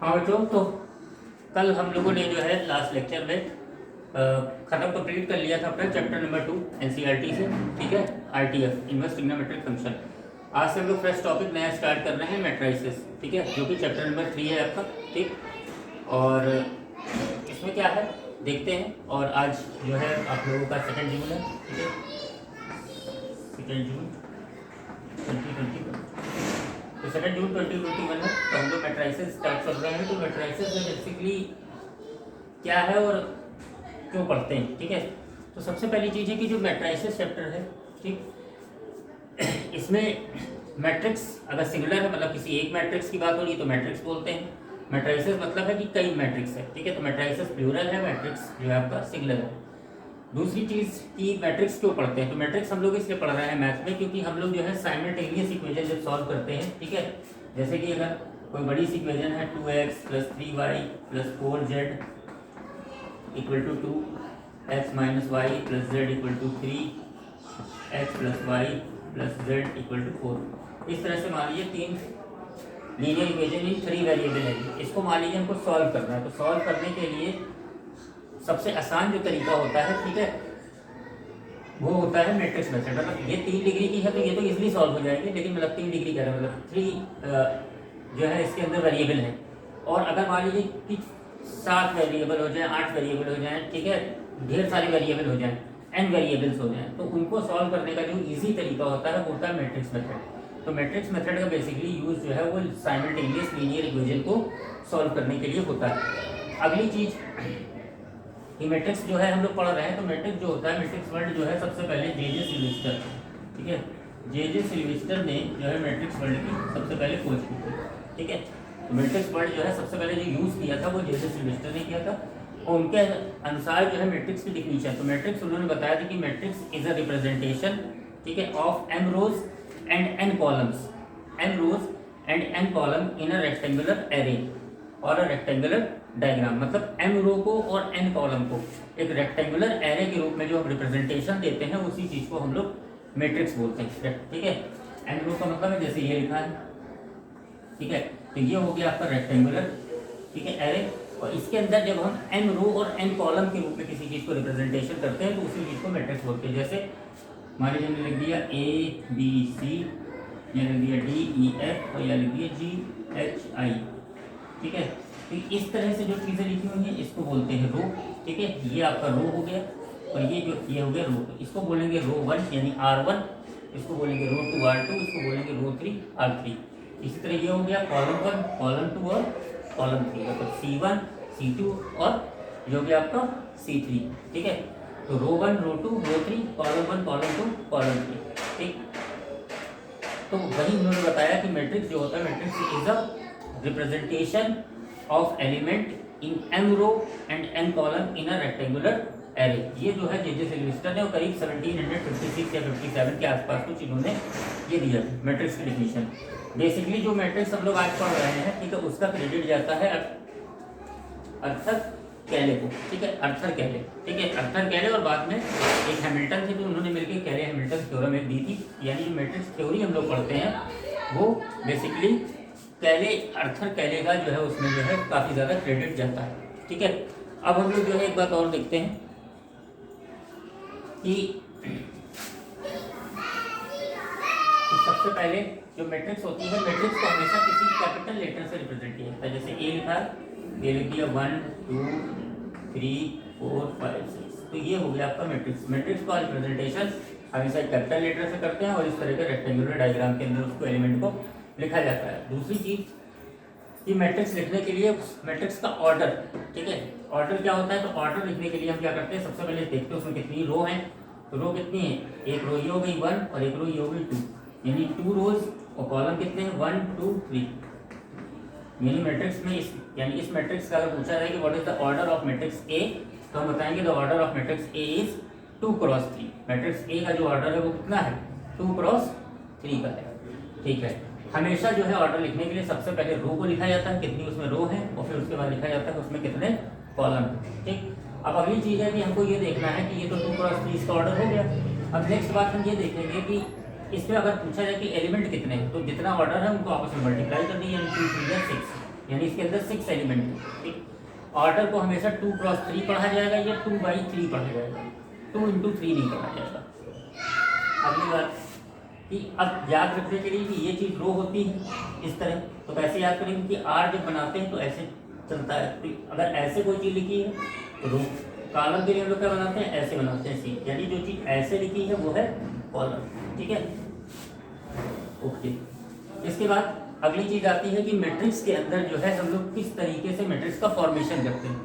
हाँ बच्चों, तो कल हम लोगों ने जो है लास्ट लेक्चर में ख़त्म कंप्लीट कर लिया था अपना चैप्टर नंबर 2 एनसीईआरटी से। ठीक है, आरटीएफ इनवर्स ट्रिग्नोमेट्रिक फंक्शन। आज से हम लोग फ्रेश टॉपिक नया स्टार्ट कर रहे हैं, मैट्रिसेस। ठीक है, जो कि चैप्टर नंबर 3 है आपका। ठीक, और इसमें क्या है देखते हैं। और आज जो है आप लोगों का 2 जून है। ठीक है, 2 जून 2021। तो 2 जून 2021 है, तो हम लोग मैट्रिसेस स्टार्ट कर रहे हैं। तो मैट्रिसेस में बेसिकली क्या है और क्यों पढ़ते हैं। ठीक है, तो सबसे पहली चीज़ है कि जो मैट्रिसेस चैप्टर है, ठीक, इसमें मैट्रिक्स अगर सिंगुलर है, मतलब किसी एक मैट्रिक्स की बात हो रही है तो मैट्रिक्स बोलते हैं। मैट्रिसेस मतलब है कि कई मैट्रिक्स है। ठीक है, तो मैट्रिसेस प्लूरल है, मैट्रिक्स जो है आपका सिंगुलर है। दूसरी चीज़ कि मैट्रिक्स क्यों पढ़ते हैं, तो मैट्रिक्स हम लोग इसलिए पढ़ रहे हैं मैथ में क्योंकि हम लोग जो है साइमल्टेनियस इक्वेशन जब सॉल्व करते हैं, ठीक है, जैसे कि अगर कोई बड़ी सी इक्वेशन है 2x + 3y + 4z = 2, x - y + z = 3, x + y + z = 4। इस तरह से मान लीजिए 3 लीनियर इक्वेशन इन 3 वेरिएबल है। इसको मान लीजिए हमको सॉल्व करना है। तो सॉल्व करने के लिए सबसे आसान जो तरीका होता है, ठीक है, वो होता है मैट्रिक्स मेथड। मतलब ये 3 डिग्री की है तो ये तो इजीली सॉल्व हो जाएगी, लेकिन मतलब 3 डिग्री कह रहे हैं, मतलब 3 जो है इसके अंदर वेरिएबल है। और अगर मान लीजिए कि 7 वेरिएबल हो जाए, 8 वेरिएबल हो जाए, ठीक है, ढेर सारे वेरिएबल हो जाए, n वेरिएबल्स हो जाए, तो उनको सॉल्व करने का जो ईजी तरीका होता है वो होता है मैट्रिक्स मेथड। तो मैट्रिक्स मेथड का बेसिकली यूज जो है वो साइमल्टेनियस लीनियर इक्वेशन को सॉल्व करने के लिए होता है। अगली चीज़ कि मैट्रिक्स जो है हम लोग पढ़ रहे हैं, तो मैट्रिक्स जो होता है, मैट्रिक्स वर्ड जो है सबसे पहले जे सिल्वेस्टर, ठीक है, जे सिल्वेस्टर ने जो है मैट्रिक्स वर्ड की सबसे पहले खोज की थी। ठीक है, तो मैट्रिक्स वर्ड जो है सबसे पहले जो यूज़ किया था वो जे सिल्वेस्टर ने किया था। और उनके अनुसार जो है मैट्रिक्स की डिफिनीशन, तो मैट्रिक्स उन्होंने बताया था कि मैट्रिक्स इज अ रिप्रेजेंटेशन, ठीक है, of m rows and n columns, m rows and n column in a rectangular array और अ रेक्टेंगुलर डायग्राम। मतलब m रो को और n कॉलम को एक रेक्टेंगुलर एरे के रूप में जो हम रिप्रेजेंटेशन देते हैं, उसी चीज़ को हम लोग मैट्रिक्स बोलते हैं। ठीक है, m रो का मतलब है जैसे ये लिखा है, ठीक है, तो ये हो गया आपका रेक्टेंगुलर, ठीक है, एरे। और इसके अंदर जब हम n रो और n कॉलम के रूप में किसी चीज़ को रिप्रेजेंटेशन करते हैं तो उसी चीज़ को मैट्रिक्स बोलते हैं। जैसे मान लीजिए हमने लिख दिया ABC, या लिख दिया DEF और या लिख दिया GHI, ठीक है। तो इस तरह से जो चीज़ें लिखी हुई हैं इसको बोलते हैं रो। ठीक है, ये आपका रो हो गया, और ये हो गया रो। तो इसको बोलेंगे रो 1 यानी R1, इसको बोलेंगे रो 2 R2, इसको बोलेंगे रो 3 R3। इसी तरह ये हो गया कॉलम 1, कॉलम 2 और कॉलम 3, मतलब C1 C2 और जो कि आपका C3। ठीक है, तो रो 1 रो 2 रो 3, कॉलम 1 कॉलम 2 कॉलम 3। ठीक, तो वही उन्होंने बताया कि मैट्रिक्स जो होता है, matrix is a representation of element in m row and n column in a rectangular array. ये जो है जे सिल्वेस्टर ने करीब 1756 या 57 के आसपास कुछ इन्होंने ये दिया मैट्रिक्स की डिफिनीशन। बेसिकली जो मैट्रिक्स हम लोग आज पढ़ रहे हैं, ठीक है, उसका क्रेडिट जाता है अर्थर कैले को। ठीक है, अर्थर कैले, ठीक है, अर्थर कैले। और बाद में एक हैमिल्टन थे जो उन्होंने मिलकर कैले हैमिल्टन थ्योरम एक दी थी। यानी जो मैट्रिक्स थ्योरी हम लोग पढ़ते हैं वो बेसिकली कैले, अर्थर कैले का जो है उसमें जो है काफ़ी ज़्यादा क्रेडिट जाता है। ठीक है, अब हम लोग जो है एक बात और देखते हैं कि सबसे पहले जो मैट्रिक्स होती है, मैट्रिक्स को हमेशा किसी कैपिटल लेटर से रिप्रेजेंट किया जाता है। जैसे ए लिखा है, ये लिख दिया 1 2 3 4 5 6, तो ये हो गया आपका मैट्रिक्स। मैट्रिक्स का रिप्रेजेंटेशन हमेशा कैपिटल लेटर से करते हैं और इस तरह के रेक्टेंगुलर डायग्राम के अंदर उसको एलिमेंट को लिखा जाता है। दूसरी चीज़ कि मैट्रिक्स लिखने के लिए मैट्रिक्स का ऑर्डर, ठीक है, ऑर्डर क्या होता है, तो ऑर्डर लिखने के लिए हम क्या करते हैं, सबसे पहले देखते हैं उसमें कितनी रो हैं। तो रो कितनी है, एक रो ये हो गई 1 और एक रो ये हो गई 2, यानी 2 रोज। और कॉलम कितने हैं 1 2 3। यानी मैट्रिक्स में यानी इस मैट्रिक्स का अगर पूछा जाए कि what is the order of matrix A, तो हम बताएंगे the order of matrix A is 2 × 3। Matrix A का जो ऑर्डर है वो कितना है, 2 × 3 का है। ठीक है, हमेशा जो है ऑर्डर लिखने के लिए सबसे पहले रो को लिखा जाता है, कितनी उसमें रो है, और फिर उसके बाद लिखा जाता है उसमें कितने कॉलम है। ठीक, अब अगली चीज़ है कि हमको ये देखना है कि ये तो 2 × 3 इसका ऑर्डर हो गया। अब नेक्स्ट बात हम ये देखेंगे कि इसमें अगर पूछा जाए कि एलिमेंट कितने हैं, तो जितना ऑर्डर है उनको आपस में मल्टीप्लाई कर दी, यानी 2 3 6। यानी इसके अंदर 6 एलिमेंट है। ठीक, ऑर्डर को हमेशा 2x3 पढ़ा जाएगा या 2/3 पढ़ा जाएगा, 2x3 नहीं पढ़ा जाएगा। अगली बात कि अब याद रखने के लिए कि ये चीज़ रो होती है इस तरह, तो कैसे याद करेंगे कि आर जब बनाते हैं तो ऐसे चलता है। तो अगर ऐसे कोई चीज़ लिखी है तो रो, कॉलम के लिए हम लोग क्या बनाते हैं, ऐसे बनाते हैं सी, यानी जो चीज़ ऐसे लिखी है वो है कॉलम। ठीक है, ओके। इसके बाद अगली चीज़ आती है कि मैट्रिक्स के अंदर जो है हम लोग किस तरीके से मैट्रिक्स का फॉर्मेशन करते हैं।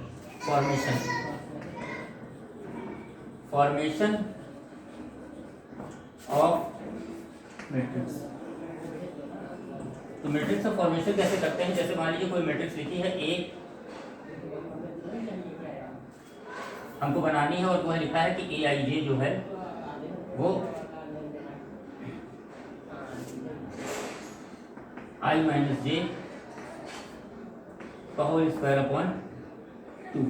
Formation of matrix. तो मैट्रिक्स का फॉर्मेशन कैसे करते हैं, जैसे मान लीजिए कोई मैट्रिक्स लिखी है ए, हमको बनानी है और वह लिखा है कि AIJ जो है वो I-J का होल स्क्वायर अपॉन 2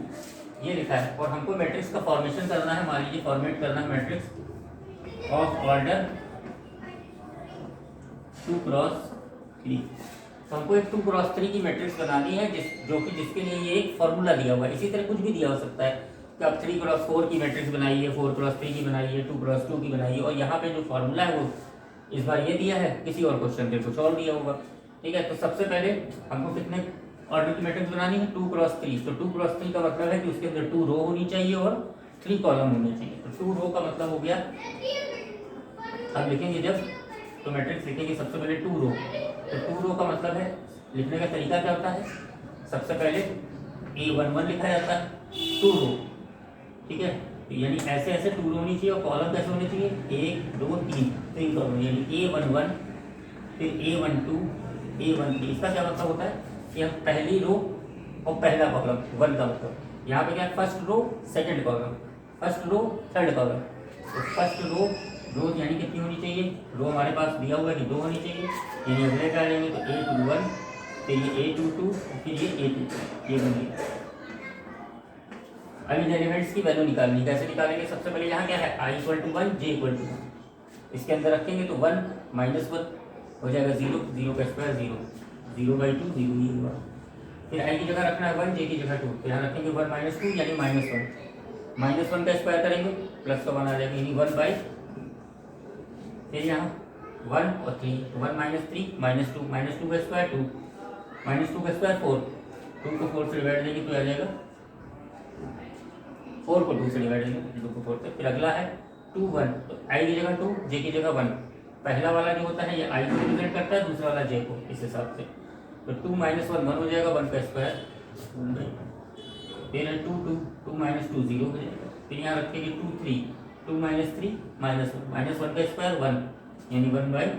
ये लिखा है, और हमको मैट्रिक्स का फॉर्मेशन करना है। मान लीजिए फॉर्मेट करना है मैट्रिक्स ऑफ ऑर्डर 2x3। तो हमको एक 2x3 की मैट्रिक्स बनानी है जिसके लिए ये एक फॉर्मूला दिया हुआ है। इसी तरह कुछ भी दिया हो सकता है कि आप 3x4 की मैट्रिक्स बनाइए, 4x3 की बनाइए, 2x2 की बनाइए, और यहाँ पे जो फॉर्मूला है वो इस बार ये दिया है, किसी और क्वेश्चन पे कुछ और दिया होगा। ठीक है, तो सबसे पहले हमको कितने ऑर्डर की मैट्रिक्स बनानी है, 2x3। तो 2x3 का मतलब है कि उसके अंदर 2 रो होनी चाहिए और 3 कॉलम होने चाहिए। तो 2 रो का मतलब हो गया, अब लिखेंगे जब तो मैट्रिक्स लिखेंगे सबसे पहले 2 रो। तो 2 रो का मतलब है, लिखने का तरीका क्या होता है, सबसे पहले A11 लिखा जाता है 2 रो। ठीक है, तो यानी ऐसे ऐसे 2 रो होनी चाहिए और कॉलम कैसे होने चाहिए, 1 2 3 कॉलम, यानी A11 फिर A12 A13। इसका क्या मतलब होता है कि हम पहली रो और पहला कॉलम, 1 का मतलब यहाँ पे क्या, first row second column, first row third column. तो फर्स्ट रो यानी कितनी होनी चाहिए, रो हमारे पास दिया हुआ है कि 2 होनी चाहिए, यानी अगले क्या लेंगे तो A21 फिर ये A22 फिर ये A22, ये बन गया। अब इन एलिमेंट्स की वैल्यू निकालनी, कैसे निकालेंगे, सबसे पहले यहाँ क्या है I=1 J=1, इसके अंदर रखेंगे तो 1 - 1 हो जाएगा 0, 0 का स्क्वायर 0, 0/2 0 ही हुआ। फिर I की जगह रखना है 1, J की जगह 2, तो यहाँ रखेंगे 1 - 2 यानी -1, -1 का स्क्वायर करेंगे प्लस का 1 आ जाएगा, यानी 1/, फिर यहाँ 1 और 3, 1 - 3 -2 -2 का स्क्वायर 2 -2 का स्क्वायर 4, 2 को 4 से डिवाइड देंगे तो आ जाएगा, 4 को 2 से डिवाइड देंगे 2 को 4 से। फिर अगला है 2 1, तो I की जगह 2 J की जगह 1, पहला वाला जो होता है ये I को रिप्रेजेंट करता है, दूसरा वाला J को, इस हिसाब से। तो 2 - 1 1 हो जाएगा, 1 का स्क्वायर 1/, फिर 2 2 2 - 2 0 हो जाएगा। फिर यहाँ रखेंगे 2 3 2 - 3 -1 -1 का स्क्वायर 1 यानी 1/,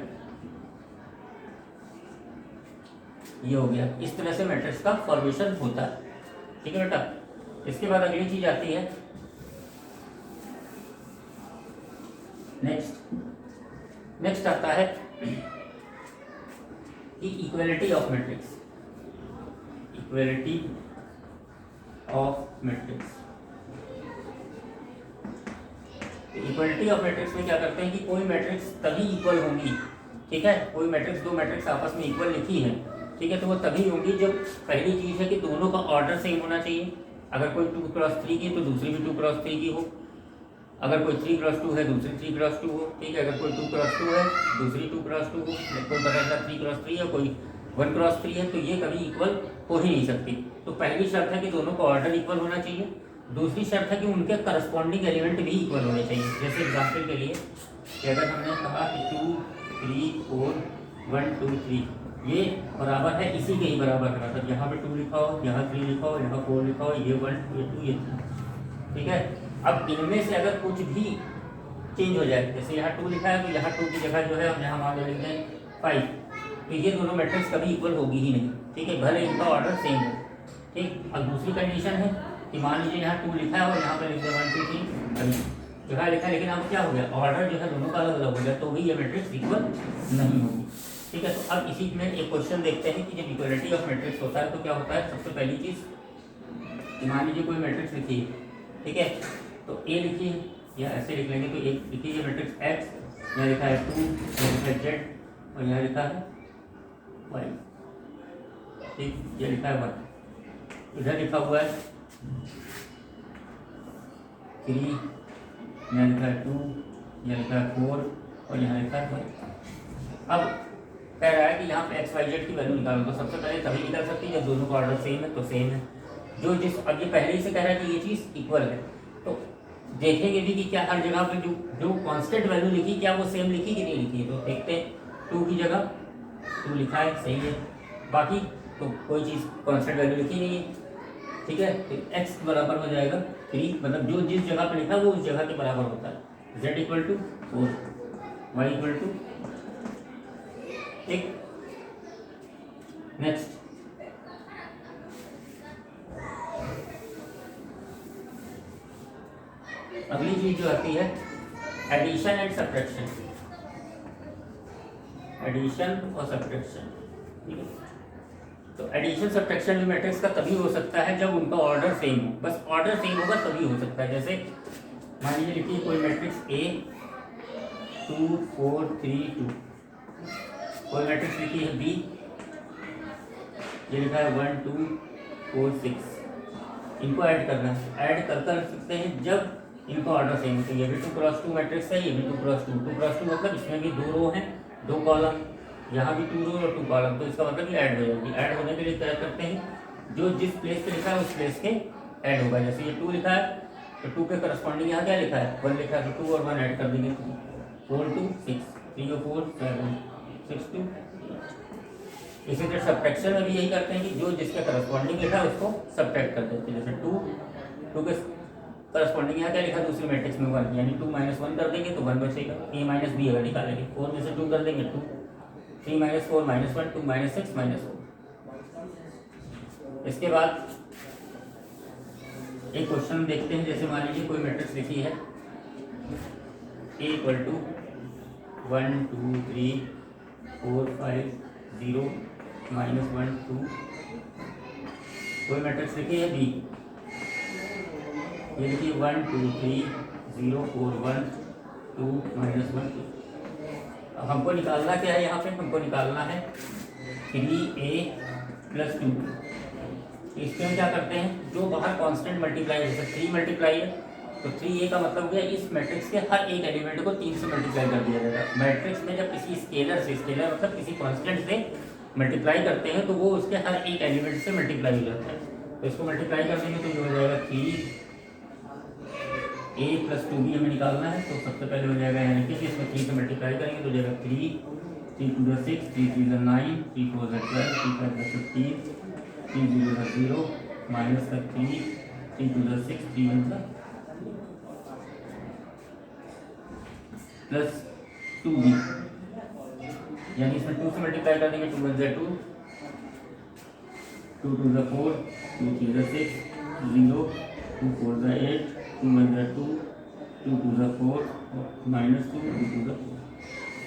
ये हो गया। इस तरह से मैट्रिक्स का फॉर्मेशन होता है। ठीक है बेटा, इसके बाद अगली चीज आती है नेक्स्ट आता है कि equality of matrix. Equality of matrix, equality of matrix में क्या करते हैं कि कोई मैट्रिक्स तभी इक्वल होंगी, ठीक है, कोई मैट्रिक्स, दो मैट्रिक्स आपस में इक्वल लिखी है, ठीक है, तो वो तभी होंगी जब पहली चीज़ है कि दोनों का ऑर्डर सेम होना चाहिए। अगर कोई 2x3 की तो दूसरी भी 2x3 की हो, अगर कोई 3x2 है दूसरी 3x2 हो, ठीक है, अगर कोई 2x2 है दूसरी 2x2 हो, कोई बदलता 3x3 है कोई 1x3 है, तो ये कभी इक्वल हो ही नहीं सकती। तो पहली शर्त है कि दोनों का ऑर्डर इक्वल होना चाहिए। दूसरी शर्त है कि उनके करस्पॉन्डिंग एलिमेंट भी इक्वल होने चाहिए। जैसे एग्जाम्पल के लिए कि अगर हमने कहा कि 2 3 4 1 2 3 ये बराबर है, इसी के ही बराबर है, मतलब यहाँ पे 2 लिखा हो, यहाँ 3 लिखा हो, यहाँ 4 लिखा हो, ये 1 ये 2 ये 3, ठीक है। अब इनमें से अगर कुछ भी चेंज हो जाए, जैसे यहाँ 2 लिखा है तो यहाँ 2 की जगह जो है हम यहाँ मान लेते हैं 5, तो ये दोनों मैट्रिक्स कभी इक्वल होगी ही नहीं, ठीक है, भले इनका ऑर्डर सेम है, ठीक। अब दूसरी कंडीशन है कि मान लीजिए यहाँ 2 लिखा है और यहाँ पर लिख दिया 1 2 3 जगह लिखा है, लेकिन अब क्या हो गया, ऑर्डर जो है दोनों का अलग अलग हो गया, तो भी ये मैट्रिक्स इक्वल नहीं होगी, ठीक है। तो अब इसी में एक क्वेश्चन देखते हैं कि जब इक्वलिटी ऑफ मैट्रिक्स होता है तो क्या होता है। सबसे पहली चीज़, मान लीजिए कोई मैट्रिक्स लिखी है, ठीक है, तो ए लिखी है या ऐसे लिख लेंगे, तो एक लिखी है मैट्रिक्स एक्स, यहाँ लिखा है 2, यहाँ लिखा है जेड और यहाँ लिखा है वाई, ठीक, ये लिखा है 1, इधर लिखा हुआ है 3, यहाँ लिखा है 2, यहाँ लिखा है 4 और यहाँ लिखा है 5। अब कह रहा है कि यहाँ पे एक्स वाई जेड की वैल्यू निकालो, तो सबसे पहले तभी निकल सकती है जब दोनों का ऑर्डर सेम है, तो सेम है। जो जिस अब ये पहले ही से कह रहा है कि ये चीज़ इक्वल है, तो देखेंगे भी कि क्या हर जगह पे जो कांस्टेंट वैल्यू लिखी क्या वो सेम लिखी कि नहीं लिखी है। तो देखते हैं, 2 की जगह 2 लिखा है, सही है, बाकी तो कोई चीज़ कांस्टेंट वैल्यू लिखी नहीं है, ठीक है। तो x बराबर हो जाएगा 3, मतलब जो जिस जगह पे लिखा है वो उस जगह के बराबर होता है। z equal to 4, y equal to, ठीक। नेक्स्ट अगली चीज जो आती है एडिशन एंड सब्ट्रैक्शन, एडिशन और सब्ट्रैक्शन, ठीक है। तो एडिशन सब्ट्रैक्शन में मैट्रिक्स का तभी हो सकता है जब उनका ऑर्डर सेम हो, बस ऑर्डर सेम होगा तभी हो सकता है। जैसे मान लीजिए लिखिए कोई मैट्रिक्स A 2 4 3 2, कोई मैट्रिक्स लिखी है B, ये लिखा है 1 2 4 6, इनको ऐड करना है, ऐड कर सकते हैं जब इनका ऑर्डर सेम है। तो ये भी 2 क्रॉस 2 मैट्रिक्स है, ये भी 2 क्रॉस 2, 2 क्रॉस 2 मतलब इसमें भी 2 रो हैं 2 कॉलम, यहाँ भी 2 रो और 2 कॉलम, तो इसका मतलब ये ऐड हो जाएगी। ऐड होने के लिए क्या करते हैं, जो जिस प्लेस पे लिखा है उस प्लेस के ऐड होगा। जैसे ये 2 लिखा है तो 2 के करस्पॉन्डिंग यहाँ क्या लिखा है 1 लिखा है, तो 2 और 1 ऐड कर देंगे, 4 2 6, 3 और 4 7 6 2। इसी तरह सब्ट्रैक्शन में भी यही करते हैं कि जो जिसके करस्पॉन्डिंग लिखा है उसको सब्ट्रैक्ट कर देते हैं। जैसे 2 के करस्पॉन्डिंग यहाँ क्या लिखा है दूसरे मैट्रिक्स में 1, यानी 2 - 1 कर देंगे तो 1 बचेगा, A - B अगर निकालेंगे, 4 में से 2 कर देंगे 2, 3 - 4 - 1 2 - 6 - 4। इसके बाद एक क्वेश्चन देखते हैं, जैसे मान लीजिए कोई मैट्रिक्स लिखी है A इक्वल टू 1 2 3 4 5 0 -1 2, कोई मैट्रिक्स लिखी है B, ये देखिए 1 2 3 0 4 1 2 -1 2। अब हमको निकालना क्या है, यहाँ पे हमको निकालना है 3A + 2। इसमें हम क्या करते हैं, जो बाहर कांस्टेंट मल्टीप्लाई है, जैसे 3 मल्टीप्लाई है तो 3A का मतलब हो गया इस मैट्रिक्स के हर एक एलिमेंट को 3 से मल्टीप्लाई कर दिया जाएगा। मैट्रिक्स में जब किसी स्केलर से, स्केलर मतलब किसी कांस्टेंट से मल्टीप्लाई करते हैं तो वो उसके हर एक एलिमेंट से मल्टीप्लाई हो जाता है। तो इसको मल्टीप्लाई कर देंगे तो ये हो जाएगा 3A + 2B हमें निकालना है। तो सबसे पहले हो जाएगा यानी कि इसमें 3 से मल्टीप्लाई करेंगे तो हो जाएगा 3 3 2 6 3 3 9 3 4 12 3 5 15 3 0 0 -3 3 2 6 3 1 प्लस 2B, यानी इसमें 2 से मल्टीप्लाई कर देंगे 2 1 2 2 2 4 2 3 6 0 2 4 8 2 1 2 2 2 4 -2 2 2 4।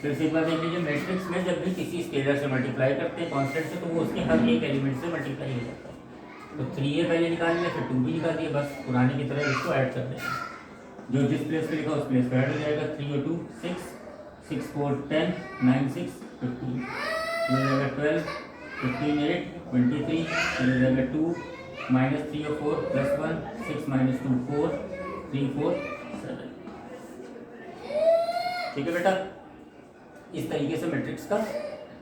फिर से एक बार देख लीजिए, मैट्रिक्स में जब भी किसी स्केलर से मल्टीप्लाई करते हैं कांस्टेंट से तो वो उसके हर एक एलिमेंट से मल्टीप्लाई हो जाता है। तो 3A पहले निकाल लिया, फिर 2B निकाल दिया, बस पुराने की तरह इसको ऐड कर देंगे। जो जिस प्लेस पे लिखा उस प्लेस पे ऐड हो जाएगा। 3 और 2 6 6 4 10 9 6 15 हो जाएगा 12 15 8 23 हो जाएगा 2 -3 और 4 +1 6 - 2 4 3 4 7। ठीक है बेटा, इस तरीके से मैट्रिक्स का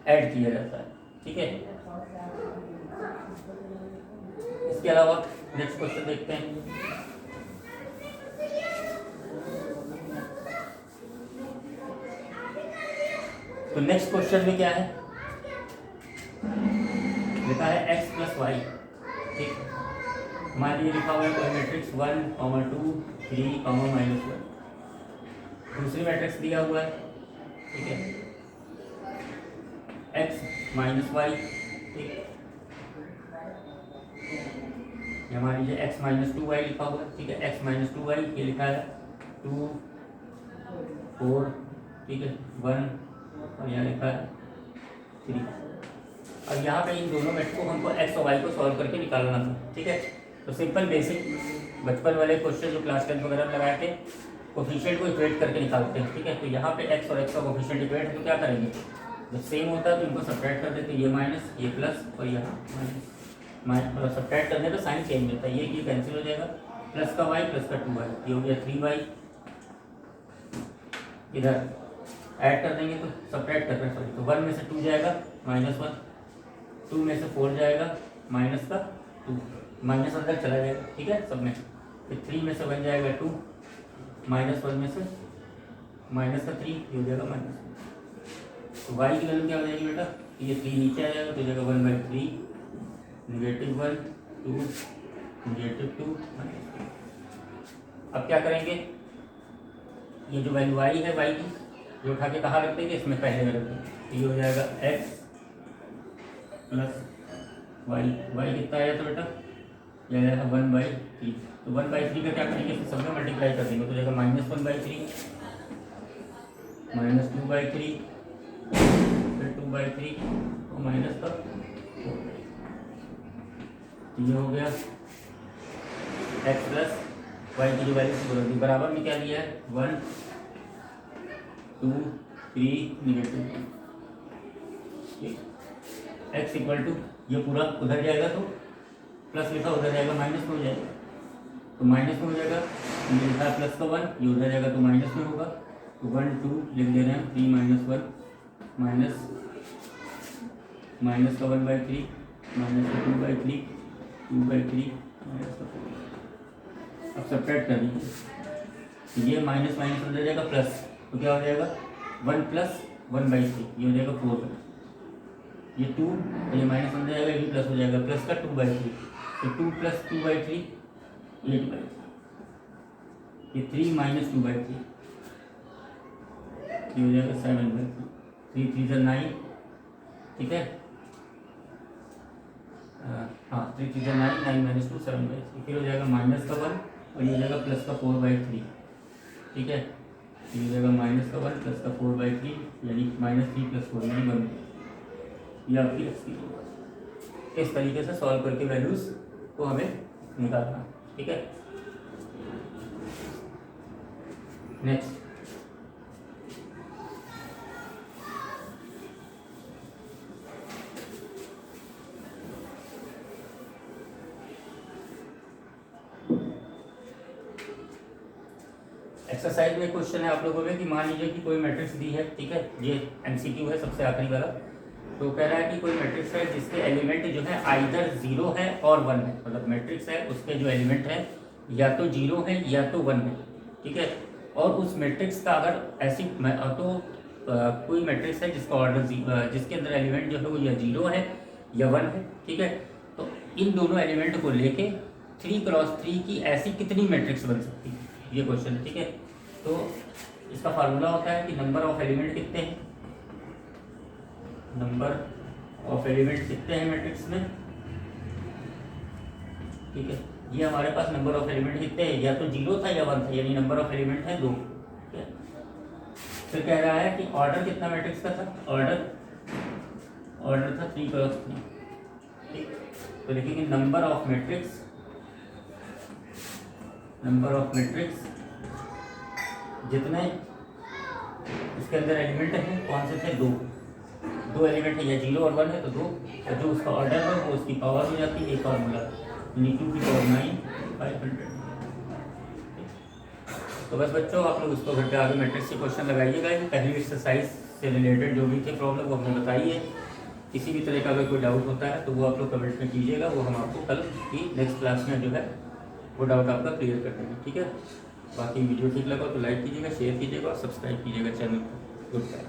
ऐड किया जाता है, ठीक है। इसके अलावा नेक्स्ट क्वेश्चन देखते हैं। तो नेक्स्ट क्वेश्चन में क्या है, लिखा है x + y, ठीक। मान लीजिए लिखा हुआ है कोई मैट्रिक्स 1 2 3 -1, दूसरी मैट्रिक्स दिया हुआ है, ठीक है, x - y, ठीक। ये मान लीजिए x - 2y लिखा हुआ है, ठीक है, x - 2y ये लिखा है 2 4, ठीक है 1 और यहाँ लिखा है 3। अब यहाँ पे इन दोनों मैट्रिक्स को हमको x और y को सॉल्व करके निकालना था, ठीक है। तो सिंपल बेसिक बचपन वाले क्वेश्चन जो क्लास 10 वगैरह में लगाए थे, कोफिशिएंट को इक्वेट करके निकालते हैं, ठीक है। तो यहाँ पे x और x का कोफिशिएंट इक्वेट तो क्या करेंगे, जब सेम होता है तो इनको सब्ट्रैक्ट कर देते हैं, ये माइनस ये प्लस और यहाँ माइनस मतलब सब्ट्रैक्ट करने पर साइन चेंज होता है, ये कैंसिल हो जाएगा, प्लस का वाई प्लस का 2y, ये हो गया 3y, इधर ऐड कर देंगे तो सब्ट्रैक्ट कर रहे हैं सॉरी, तो 1 में से 2 जाएगा -1, 2 में से 4 जाएगा माइनस का 2, माइनस अंदर चला जाएगा, ठीक है सब में, फिर 3 में से 1 जाएगा 2, -1 में से माइनस का 3, ये हो जाएगा -1, तो y की वैल्यू क्या हो जाएगी बेटा, ये 3 नीचे आ जाएगा तो हो जाएगा 1/3, -1 2 -2 -2। अब क्या करेंगे, ये जो वैल्यू y है y की ये उठा के कहाँ रख देंगे, इसमें पहले में रख देंगे, ये हो जाएगा x प्लस y कितना आया था बेटा, ये आया था 1/3, तो 1/3 का क्या करेंगे, सब में मल्टीप्लाई कर देंगे तो हो जाएगा -1/3 -2/3 फिर 2/3 और माइनस का 4, ये हो गया x प्लस y की जो वैल्यू से बदल दी, बराबर में क्या दिया है 1 2 3 -2, x इक्वल टू ये पूरा उधर जाएगा तो प्लस लिखा उधर जाएगा माइनस में हो जाएगा, तो माइनस में हो जाएगा, ये लिखा है प्लस का 1 ये उधर जाएगा तो माइनस में होगा, तो 1 2 लिख दे रहे हैं, 3 -1 माइनस का 1/3 माइनस का 2/3 2/3 माइनस का 4, अब सब्ट्रैक्ट कर दीजिए, ये माइनस माइनस अंदर जाएगा प्लस, तो क्या हो जाएगा 1 प्लस 1/3, ये हो जाएगा 4, ये 2 और ये माइनस अंदर जाएगा, ये प्लस हो जाएगा, प्लस का 2/3, तो 2 प्लस 2/3 8/3, ये 3 माइनस 2/3, ये हो जाएगा 7/3, 3 3 से 9, ठीक है, हाँ 3 3 से 9 9 माइनस 2 7/3, फिर हो जाएगा माइनस का 1 और ये हो जाएगा प्लस का 4/3, ठीक है, ये हो जाएगा माइनस का 1 प्लस का 4/3 यानी -3 + 4 यानी 1, ये आपकी x की होगा। इस तरीके से सॉल्व करके वैल्यूज को हमें निकालना, ठीक है। नेक्स्ट एक्सरसाइज में क्वेश्चन है आप लोगों में कि मान लीजिए कि कोई मैट्रिक्स दी है, ठीक है, ये MCQ है सबसे आखिरी वाला, तो कह रहा है कि कोई मैट्रिक्स है जिसके एलिमेंट जो है आइदर 0 है और 1 है, मतलब मैट्रिक्स है उसके जो एलिमेंट है या तो 0 है या तो 1 है, ठीक है, और उस मैट्रिक्स का अगर ऐसी तो कोई मैट्रिक्स है जिसका ऑर्डर जिसके अंदर एलिमेंट जो है वो या 0 है या 1 है, ठीक है, तो इन दोनों एलिमेंट को लेके 3x3 की ऐसी कितनी मैट्रिक्स बन सकती है, ये क्वेश्चन है, ठीक है। तो इसका फार्मूला होता है कि नंबर ऑफ एलिमेंट कितने हैं, नंबर ऑफ एलिमेंट कितने हैं मैट्रिक्स में, ठीक है, ये हमारे पास नंबर ऑफ एलिमेंट कितने हैं, या तो 0 था या 1 था, यानी नंबर ऑफ एलिमेंट है 2, ठीक है। फिर कह रहा है कि ऑर्डर कितना मैट्रिक्स का था, ऑर्डर था 3x3, ठीक, तो लिखेंगे नंबर ऑफ मैट्रिक्स जितने इसके अंदर एलिमेंट हैं कौन से थे, 2 एलिमेंट है या 0 और 1 है तो 2, और जो उसका ऑर्डर है वो उसकी पावर हो जाती है, एक फार्मूला यानी 2 की पावर 9 500। तो बस बच्चों आप लोग उसको घर पे आगे मैट्रिक्स के क्वेश्चन लगाइएगा, पहली एक्सरसाइज से रिलेटेड जो भी थे प्रॉब्लम वो हमने बताई है, किसी भी तरह का अगर कोई डाउट होता है तो वो आप लोग कमेंट में कीजिएगा, वो हम आपको कल की नेक्स्ट क्लास में जो है वो डाउट आपका क्लियर कर देंगे, ठीक है। बाकी वीडियो ठीक लगा तो लाइक कीजिएगा, शेयर कीजिएगा और सब्सक्राइब कीजिएगा चैनल को। Good bye.